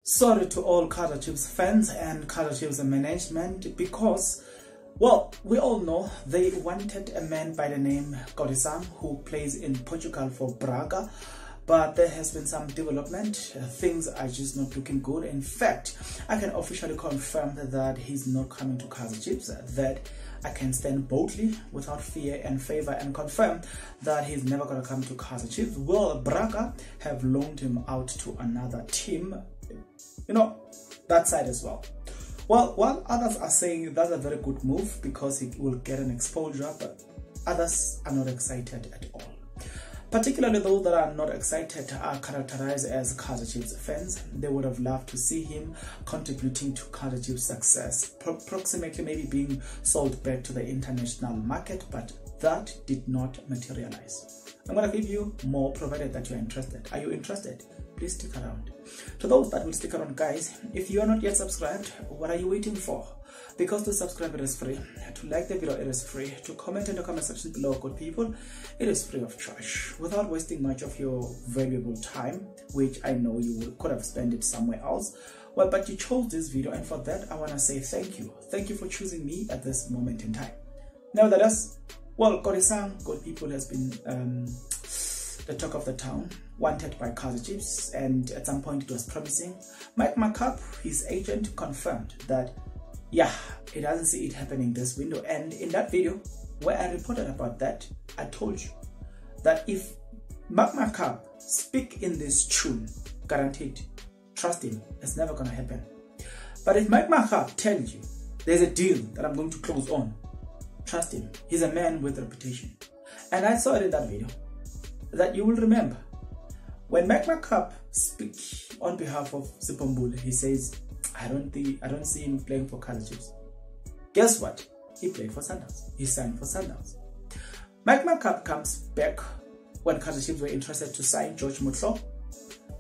Sorry to all Kaizer Chiefs fans and Kaizer Chiefs management, because, well, we all know they wanted a man by the name Kodisang who plays in Portugal for Braga, but there has been some development. Things are just not looking good. In fact, I can officially confirm that he's not coming to Kaizer Chiefs, that I can stand boldly without fear and favor and confirm that he's never going to come to Kaizer Chiefs. Well, Braga have loaned him out to another team, you know, that side as well. Well, while others are saying that's a very good move because he will get an exposure, but others are not excited at all. Particularly those that are not excited are characterized as Kaizer Chiefs fans. They would have loved to see him contributing to Kaizer Chiefs' success, approximately maybe being sold back to the international market, but that did not materialize. I'm going to give you more provided that you're interested. Are you interested? Please stick around. To those that will stick around, guys, if you are not yet subscribed, what are you waiting for? Because to subscribe, it is free. To like the video, it is free. To comment in the comment section below, good people, it is free of charge. Without wasting much of your valuable time, which I know you could have spent it somewhere else. Well, but you chose this video, and for that, I want to say thank you. Thank you for choosing me at this moment in time. Nevertheless, well, Kodisang, good people, has been the talk of the town, wanted by Kaizer Chiefs, and at some point it was promising. Mike McCup, his agent, confirmed that yeah, he doesn't see it happening this window. And in that video where I reported about that, I told you that if Mike McCup speak in this tune, guaranteed, trust him, it's never gonna happen. But if Mike McCup tells you there's a deal that I'm going to close on, trust him, he's a man with a reputation. And I saw it in that video that you will remember. When Mike McCup speaks on behalf of Sipombule, he says, I don't see him playing for Kaizer Chiefs. Guess what? He played for Sundowns. He signed for Sundowns. Mike McCup comes back when Kaizer Chiefs were interested to sign George Mutlo,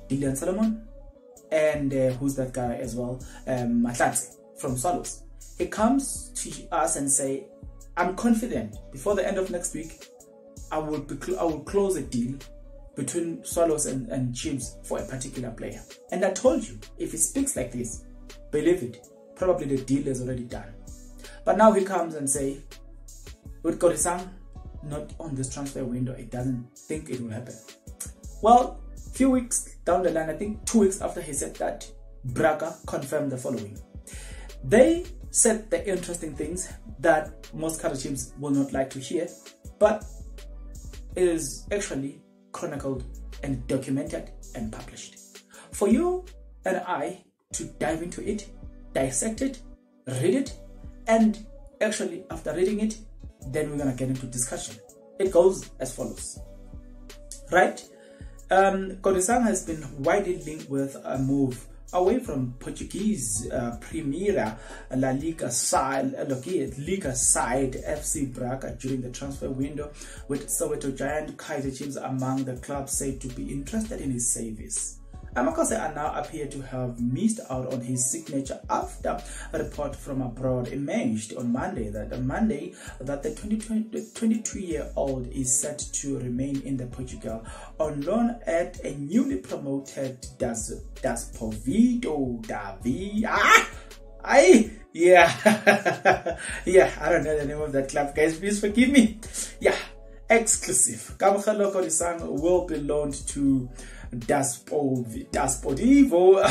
Dillian Solomon, and who's that guy as well, Matlatsi from Swallows. He comes to us and say, I'm confident before the end of next week, I will close a deal between Swallows and Chiefs for a particular player. And I told you, if he speaks like this, believe it, probably the deal is already done. But now he comes and say, with Kodisang not on this transfer window, it doesn't think it will happen. Well, a few weeks down the line, I think 2 weeks after he said that, Braga confirmed the following. They said the interesting things that most Kaizer Chiefs will not like to hear, but it is actually chronicled and documented and published for you and I to dive into it, dissect it, read it, and actually after reading it, then we're gonna get into discussion. It goes as follows, right? Kodisang has been widely linked with a move away from Portuguese Premier La Liga side, Liga side FC Braga during the transfer window, with Soweto giant Kaizer Chiefs among the clubs said to be interested in his service. Amakose now appear to have missed out on his signature after a report from abroad emerged on Monday that the 22-year-old is set to remain in the Portugal on loan at a newly promoted Desportivo Davi. Yeah, I don't know the name of that club, guys. Please forgive me. Yeah, exclusive. Kamkhalo Kodisang will be loaned to Desportivo.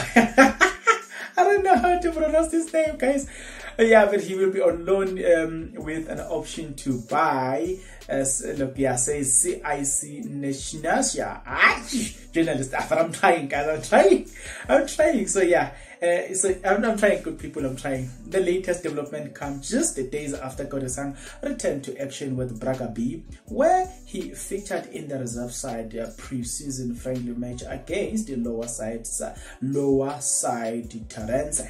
I don't know how to pronounce this name, guys. Yeah, but he will be on loan with an option to buy, as says CIC Nationalia. Journalist, I'm trying, guys. I'm trying. So yeah, I'm trying, good people. I'm trying. The latest development comes just the days after Kodisang returned to action with Braga B, where he featured in the reserve side pre-season friendly match against the lower side Terence.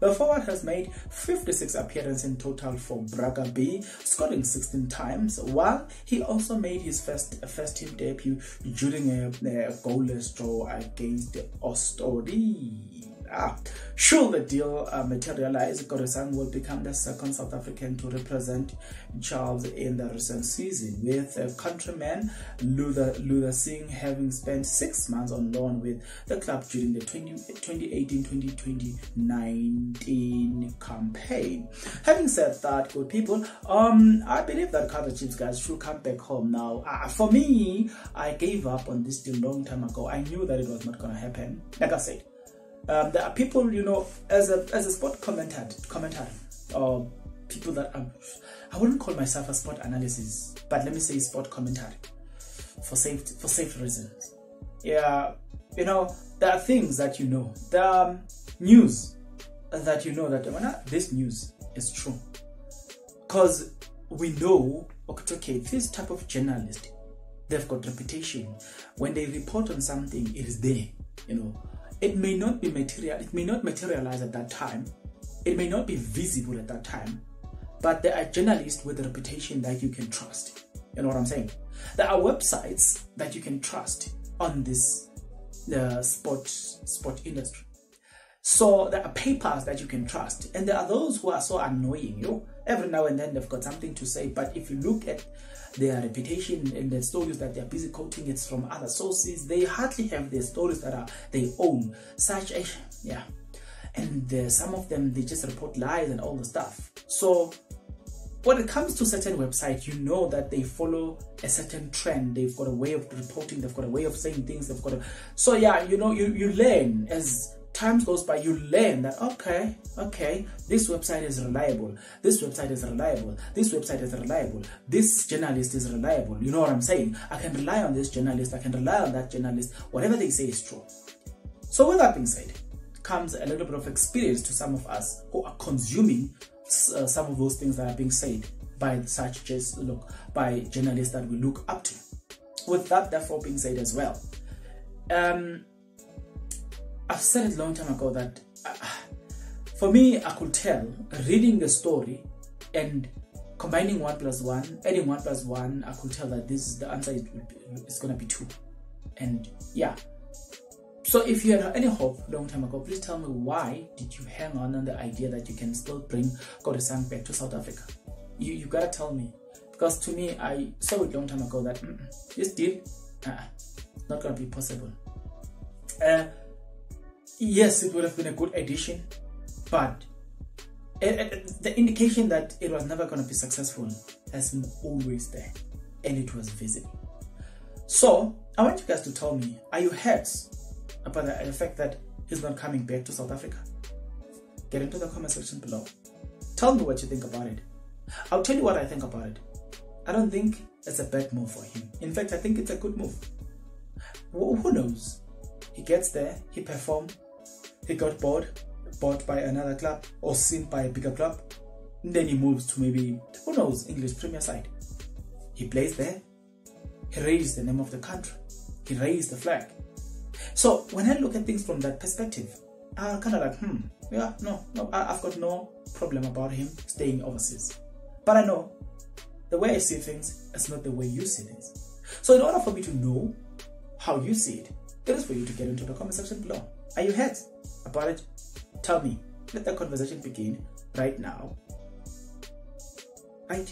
The forward has made 56 appearances in total for Braga B, scoring 16 times, while he also made his first team debut during a goalless draw against Ostori. Should the deal materialize, Kodisang will become the second South African to represent Charles in the recent season, with countryman Luther Singh having spent 6 months on loan with the club during the 2018-2019 campaign. Having said that, good people, I believe that Kaizer Chiefs guys should come back home now. For me, I gave up on this deal long time ago. I knew that it was not going to happen. Like I said, there are people, you know, as a sport commentator, or people that I wouldn't call myself a sport analysis, but let me say sport commentary for safe reasons. Yeah, you know, there are things that you know, there are news that you know that this news is true, because we know, okay, this type of journalist, they've got reputation. When they report on something, it is there, you know. It may not be material, it may not materialize at that time, it may not be visible at that time, but there are journalists with a reputation that you can trust. You know what I'm saying? There are websites that you can trust on this sport industry. So there are papers that you can trust, and there are those who are so annoying. You know, every now and then they've got something to say, but if you look at their reputation and the stories that they're busy quoting, it's from other sources. They hardly have the stories that are they own, such as and some of them, they just report lies and all the stuff. So when it comes to certain websites, you know that they follow a certain trend. They've got a way of reporting, they've got a way of saying things, so yeah, you know, you learn as time goes by. You learn that okay, this website is reliable, this website is reliable, this website is reliable, this journalist is reliable. You know what I'm saying? I can rely on this journalist, I can rely on that journalist. Whatever they say is true. So with that being said, comes a little bit of experience to some of us who are consuming some of those things that are being said by by journalists that we look up to. With that therefore being said as well, I've said it a long time ago that for me, I could tell, reading the story and combining 1 + 1, adding 1 + 1, I could tell that this is the answer is going to be 2. And yeah, so if you had any hope long time ago, please tell me, why did you hang on the idea that you can still bring Kodisang back to South Africa? You gotta tell me, because to me, I saw it long time ago that this deal not gonna be possible. Yes, it would have been a good addition, but the indication that it was never going to be successful has been always there, and it was visible. So I want you guys to tell me, are you hurt about the fact that he's not coming back to South Africa? Get into the comment section below. Tell me what you think about it. I'll tell you what I think about it. I don't think it's a bad move for him. In fact, I think it's a good move. Who knows? He gets there, he performed, he got bought by another club or seen by a bigger club, and then he moves to maybe, who knows, English Premier side. He plays there, he raised the name of the country, he raised the flag. So when I look at things from that perspective, I'm kind of like, yeah, no, I've got no problem about him staying overseas. But I know the way I see things is not the way you see things. So in order for me to know how you see it, it is for you to get into the comment section below. Are you hurt about it? Tell me. Let the conversation begin right now. Right?